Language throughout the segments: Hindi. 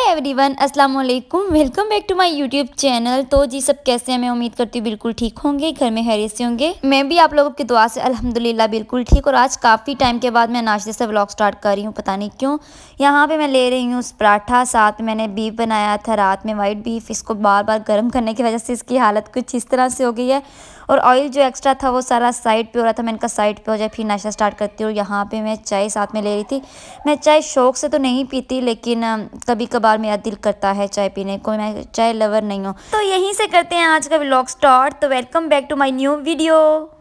एवरीवन, अस्सलाम वालेकुम। Welcome back to my YouTube channel. तो जी सब कैसे हैं? मैं उम्मीद करती हूँ बिल्कुल ठीक होंगे, घर में खैरियत से होंगे। मैं भी आप लोगों की दुआ से अल्हम्दुलिल्लाह बिल्कुल ठीक। और आज काफ़ी टाइम के बाद मैं नाश्ते से व्लॉग स्टार्ट कर रही हूँ, पता नहीं क्यों। यहाँ पे मैं ले रही हूँ पराठा, साथ मैंने बीफ बनाया था रात में, वाइट बीफ। इसको बार बार गर्म करने की वजह से इसकी हालत कुछ इस तरह से हो गई है। और ऑयल जो एक्स्ट्रा था वो सारा साइड पे हो रहा था। मैंने कहा साइड पे हो जाए फिर नाश्ता स्टार्ट करती हूँ। यहाँ पे मैं चाय साथ में ले रही थी। मैं चाय शौक से तो नहीं पीती, लेकिन कभी कभार मेरा दिल करता है चाय पीने को। मैं चाय लवर नहीं हूँ। तो यहीं से करते हैं आज का व्लॉग स्टार्ट। तो welcome back to my new video.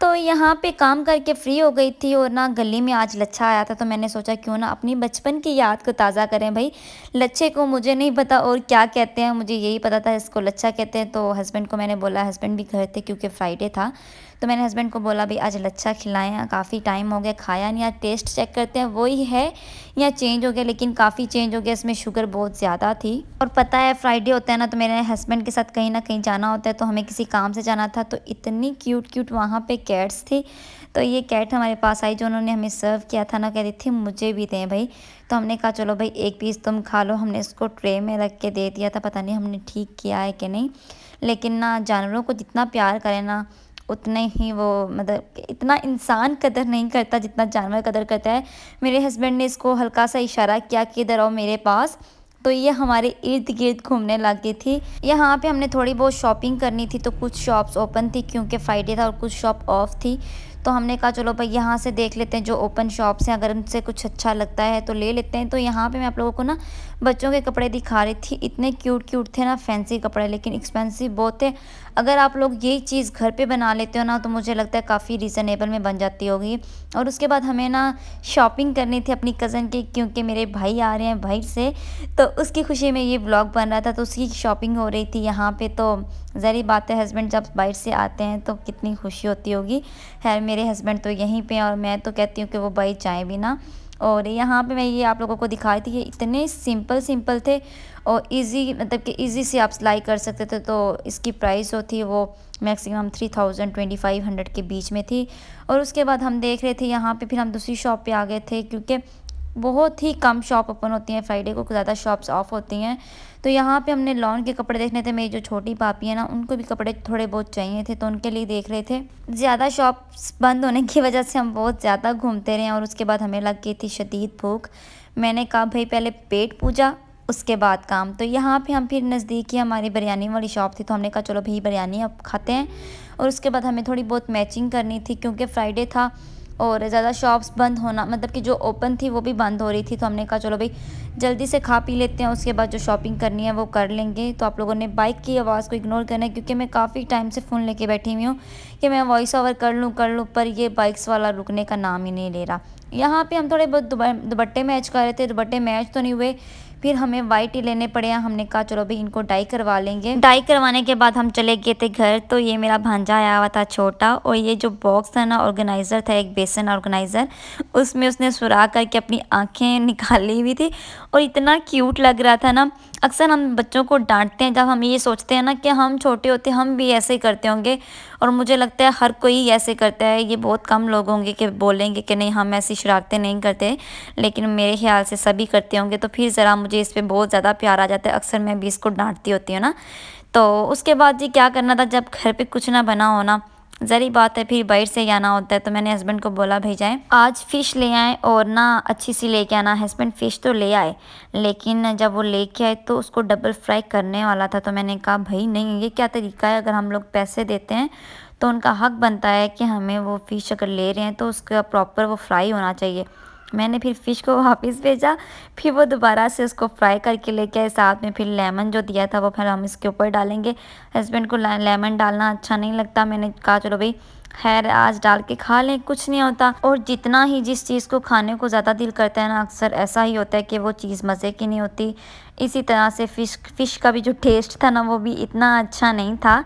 तो यहाँ पे काम करके फ्री हो गई थी और ना गली में आज लच्छा आया था, तो मैंने सोचा क्यों ना अपनी बचपन की याद को ताज़ा करें। भाई लच्छे को मुझे नहीं पता और क्या कहते हैं, मुझे यही पता था इसको लच्छा कहते हैं। तो हस्बैंड को मैंने बोला, हस्बैंड भी घर थे क्योंकि फ्राइडे था, तो मैंने हस्बैंड को बोला भाई आज लच्छा खिलाएं, काफ़ी टाइम हो गया खाया नहीं, आज टेस्ट चेक करते हैं वही है या चेंज हो गया। लेकिन काफ़ी चेंज हो गया, इसमें शुगर बहुत ज़्यादा थी। और पता है फ्राइडे होता है ना, तो मेरे हस्बैंड के साथ कहीं ना कहीं जाना होता है, तो हमें किसी काम से जाना था। तो इतनी क्यूट क्यूट वहाँ पे कैट्स थी। तो ये कैट हमारे पास आई जो उन्होंने हमें सर्व किया था ना, कह रही थी मुझे भी दें भाई। तो हमने कहा चलो भाई एक पीस तुम खा लो। हमने इसको ट्रे में रख के दे दिया था, पता नहीं हमने ठीक किया है कि नहीं। लेकिन ना जानवरों को जितना प्यार करें ना उतने ही वो, मतलब इतना इंसान कदर नहीं करता जितना जानवर कदर करता है। मेरे हस्बैंड ने इसको हल्का सा इशारा किया कि इधर आओ मेरे पास, तो ये हमारे इर्द गिर्द घूमने लग गई थी। यहाँ पे हमने थोड़ी बहुत शॉपिंग करनी थी, तो कुछ शॉप्स ओपन थी क्योंकि फ्राइडे था और कुछ शॉप ऑफ थी। तो हमने कहा चलो भाई यहाँ से देख लेते हैं जो ओपन शॉप्स हैं, अगर उनसे कुछ अच्छा लगता है तो ले लेते हैं। तो यहाँ पे मैं आप लोगों को ना बच्चों के कपड़े दिखा रही थी। इतने क्यूट क्यूट थे ना, फैंसी कपड़े, लेकिन एक्सपेंसिव बहुत थे। अगर आप लोग यही चीज़ घर पे बना लेते हो ना, तो मुझे लगता है काफ़ी रीज़नेबल में बन जाती होगी। और उसके बाद हमें ना शॉपिंग करनी थी अपनी कज़न की, क्योंकि मेरे भाई आ रहे हैं बाहर से, तो उसकी खुशी में ये व्लॉग बन रहा था। तो उसकी शॉपिंग हो रही थी यहाँ पे। तो ज़ाहिर बात है हस्बैंड जब बाहर से आते हैं तो कितनी खुशी होती होगी। खैर मेरे हस्बैंड तो यहीं पे, और मैं तो कहती हूँ कि वो बाहर जाएँ भी ना। और यहाँ पे मैं ये आप लोगों को दिखाई थी, ये इतने सिंपल थे और इजी, मतलब कि इजी से आप सिलाई कर सकते थे। तो इसकी प्राइस जो थी वो मैक्सिमम 3000-2500 के बीच में थी। और उसके बाद हम देख रहे थे यहाँ पे, फिर हम दूसरी शॉप पे आ गए थे क्योंकि बहुत ही कम शॉप ओपन होती हैं फ्राइडे को, ज़्यादा शॉप्स ऑफ होती हैं। तो यहाँ पे हमने लॉन के कपड़े देखने थे। मेरी जो छोटी पापी है ना, उनको भी कपड़े थोड़े बहुत चाहिए थे, तो उनके लिए देख रहे थे। ज़्यादा शॉप्स बंद होने की वजह से हम बहुत ज़्यादा घूमते रहे और उसके बाद हमें लग गई थी शदीद भूख। मैंने कहा भाई पहले पेट पूजा उसके बाद काम। तो यहाँ पे हम फिर नज़दीक ही हमारी बिरयानी वाली शॉप थी, तो हमने कहा चलो भाई बिरयानी अब खाते हैं। और उसके बाद हमें थोड़ी बहुत मैचिंग करनी थी क्योंकि फ्राइडे था और ज़्यादा शॉप्स बंद होना, मतलब कि जो ओपन थी वो भी बंद हो रही थी। तो हमने कहा चलो भाई जल्दी से खा पी लेते हैं, उसके बाद जो शॉपिंग करनी है वो कर लेंगे। तो आप लोगों ने बाइक की आवाज़ को इग्नोर करना है क्योंकि मैं काफ़ी टाइम से फ़ोन लेके बैठी हुई हूँ कि मैं वॉइस ओवर कर लूँ, पर ये बाइक्स वाला रुकने का नाम ही नहीं ले रहा। यहाँ पे हम थोड़े बहुत दुपट्टे मैच कर रहे थे, दुपट्टे मैच तो नहीं हुए, फिर हमें वाइट ही लेने पड़े। हमने कहा चलो भाई इनको डाई करवा लेंगे। डाई करवाने के बाद हम चले गए थे घर। तो ये मेरा भांजा आया हुआ था छोटा, और ये जो बॉक्स था ना, ऑर्गेनाइज़र था, एक बेसन ऑर्गेनाइज़र, उसमें उसने सुराख करके अपनी आँखें निकाली हुई थी और इतना क्यूट लग रहा था ना। अक्सर हम बच्चों को डांटते हैं जब हम ये सोचते हैं ना कि हम छोटे होते हम भी ऐसे ही करते होंगे, और मुझे लगता है हर कोई ऐसे करता है। ये बहुत कम लोग होंगे कि बोलेंगे कि नहीं हम ऐसी शरारतें नहीं करते, लेकिन मेरे ख्याल से सभी करते होंगे। तो फिर ज़रा मुझे इस पर बहुत ज़्यादा प्यार आ जाता है। अक्सर मैं भी इसको डांटती होती हूँ ना। तो उसके बाद जी क्या करना था, जब घर पे कुछ ना बना हो ना, ज़री बात है फिर बाहर से ही आना होता है। तो मैंने हस्बैंड को बोला भाई जाएँ आज फ़िश ले आएँ और ना अच्छी सी लेके आना। हस्बैंड फ़िश तो ले आए, लेकिन जब वो लेके आए तो उसको डबल फ्राई करने वाला था। तो मैंने कहा भाई नहीं, ये क्या तरीका है? अगर हम लोग पैसे देते हैं तो उनका हक बनता है कि हमें वो फ़िश अगर ले रहे हैं तो उसका प्रॉपर वो फ्राई होना चाहिए। मैंने फिर फ़िश को वापस भेजा, फिर वो दोबारा से उसको फ्राई करके लेके आए। साथ में फिर लेमन जो दिया था वो फिर हम इसके ऊपर डालेंगे। हस्बैंड को लेमन डालना अच्छा नहीं लगता। मैंने कहा चलो भाई खैर आज डाल के खा लें, कुछ नहीं होता। और जितना ही जिस चीज़ को खाने को ज़्यादा दिल करता है ना, अक्सर ऐसा ही होता है कि वो चीज़ मज़े की नहीं होती। इसी तरह से फ़िश का भी जो टेस्ट था ना, वो भी इतना अच्छा नहीं था।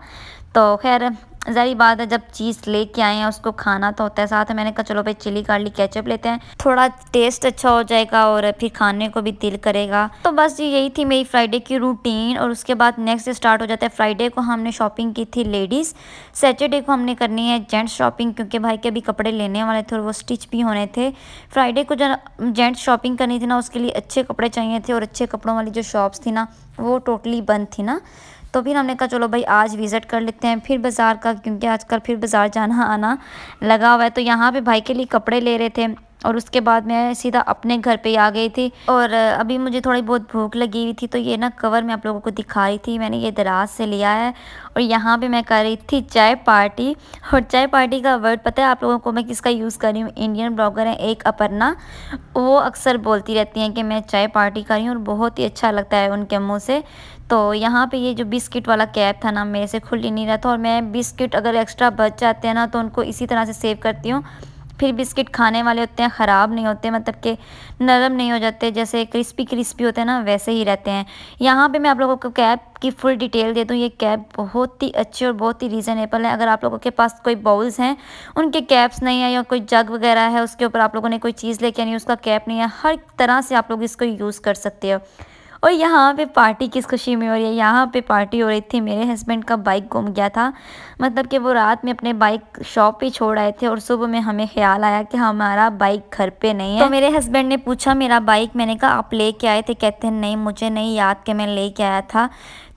तो खैर ज़ाहिर बात है जब चीज़ लेके आए हैं उसको खाना तो होता है। साथ में मैंने कहा चलो भाई चिली गार्लिक केचप लेते हैं, थोड़ा टेस्ट अच्छा हो जाएगा और फिर खाने को भी दिल करेगा। तो बस जी यही थी मेरी फ्राइडे की रूटीन। और उसके बाद नेक्स्ट डे स्टार्ट हो जाता है। फ्राइडे को हमने शॉपिंग की थी लेडीज़, सैटरडे को हमने करनी है जेंट्स शॉपिंग, क्योंकि भाई के अभी कपड़े लेने वाले थे और वो स्टिच भी होने थे। फ्राइडे को जो जेंट्स शॉपिंग करनी थी ना, उसके लिए अच्छे कपड़े चाहिए थे और अच्छे कपड़ों वाली जो शॉप्स थी ना वो टोटली बंद थी ना। तो फिर हमने कहा चलो भाई आज विज़िट कर लेते हैं फिर बाज़ार का, क्योंकि आजकल फिर बाज़ार जाना आना लगा हुआ है। तो यहाँ पे भाई के लिए कपड़े ले रहे थे और उसके बाद मैं सीधा अपने घर पे आ गई थी। और अभी मुझे थोड़ी बहुत भूख लगी हुई थी, तो ये ना कवर मैं आप लोगों को दिखा रही थी, मैंने ये दराज से लिया है। और यहाँ पे मैं कर रही थी चाय पार्टी। और चाय पार्टी का वर्ड पता है आप लोगों को मैं किसका यूज़ कर रही हूँ? इंडियन ब्लॉगर है एक अपर्णा, वो अक्सर बोलती रहती हैं कि मैं चाय पार्टी कर रही हूँ और बहुत ही अच्छा लगता है उनके मुँह से। तो यहाँ पे ये जो बिस्किट वाला कैप था ना मेरे से खुल ही नहीं रहा था, और मैं बिस्किट अगर एक्स्ट्रा बच जाते हैं ना तो उनको इसी तरह से सेव करती हूँ। फिर बिस्किट खाने वाले होते हैं, ख़राब नहीं होते, मतलब कि नरम नहीं हो जाते, जैसे क्रिस्पी क्रिस्पी होते हैं ना वैसे ही रहते हैं। यहाँ पे मैं आप लोगों को कैप की फुल डिटेल दे दूँ। ये कैप बहुत ही अच्छी और बहुत ही रीज़नेबल है। अगर आप लोगों के पास कोई बाउल्स हैं उनके कैप्स नहीं है, या कोई जग वगैरह है उसके ऊपर आप लोगों ने कोई चीज़ लेके आनी है उसका कैप नहीं है, हर तरह से आप लोग इसको यूज़ कर सकते हो। और यहाँ पे पार्टी किस खुशी में हो रही है, यहाँ पे पार्टी हो रही थी, मेरे हस्बैंड का बाइक गुम गया था। मतलब कि वो रात में अपने बाइक शॉप पे छोड़ आए थे और सुबह में हमें ख्याल आया कि हमारा बाइक घर पे नहीं है। तो मेरे हस्बैंड ने पूछा मेरा बाइक, मैंने कहा आप लेके आए थे? कहते हैं नहीं मुझे नहीं याद कि मैं लेके आया था।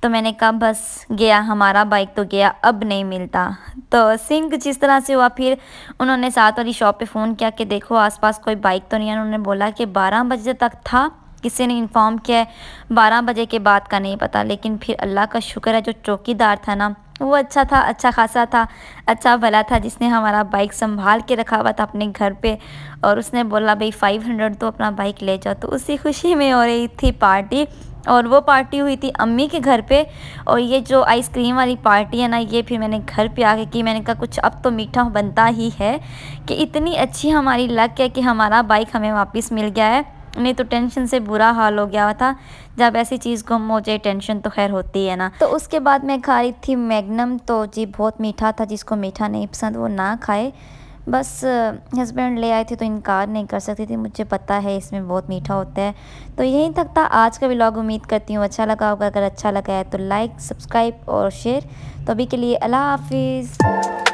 तो मैंने कहा बस गया हमारा बाइक तो गया, अब नहीं मिलता। तो सिंह जिस तरह से हुआ, फिर उन्होंने साथ वाली शॉप पे फ़ोन किया कि देखो आसपास कोई बाइक तो नहीं है। उन्होंने बोला कि 12 बजे तक था, किसी ने इन्फॉर्म किया है, 12 बजे के बाद का नहीं पता। लेकिन फिर अल्लाह का शुक्र है जो चौकीदार था ना वो अच्छा था, अच्छा खासा था, अच्छा भला था, जिसने हमारा बाइक संभाल के रखा हुआ था अपने घर पे। और उसने बोला भाई 500 तो अपना बाइक ले जाओ। तो उसी खुशी में हो रही थी पार्टी, और वो पार्टी हुई थी अम्मी के घर पे। और ये जो आइसक्रीम वाली पार्टी है ना ये फिर मैंने घर पे आके की। मैंने कहा कुछ अब तो मीठा बनता ही है, कि इतनी अच्छी हमारी लक है कि हमारा बाइक हमें वापस मिल गया है, नहीं तो टेंशन से बुरा हाल हो गया था। जब ऐसी चीज़ गुम हो जाए टेंशन तो खैर होती है ना। तो उसके बाद मैं खा रही थी मैग्नम, तो जी बहुत मीठा था, जिसको मीठा नहीं पसंद वो ना खाए। बस हस्बैंड ले आए थे तो इनकार नहीं कर सकती थी, मुझे पता है इसमें बहुत मीठा होता है। तो यहीं तक था आज का व्लॉग, उम्मीद करती हूँ अच्छा लगा होगा। अगर अच्छा लगा है तो लाइक सब्सक्राइब और शेयर। तो अभी के लिए अल्लाह हाफिज़।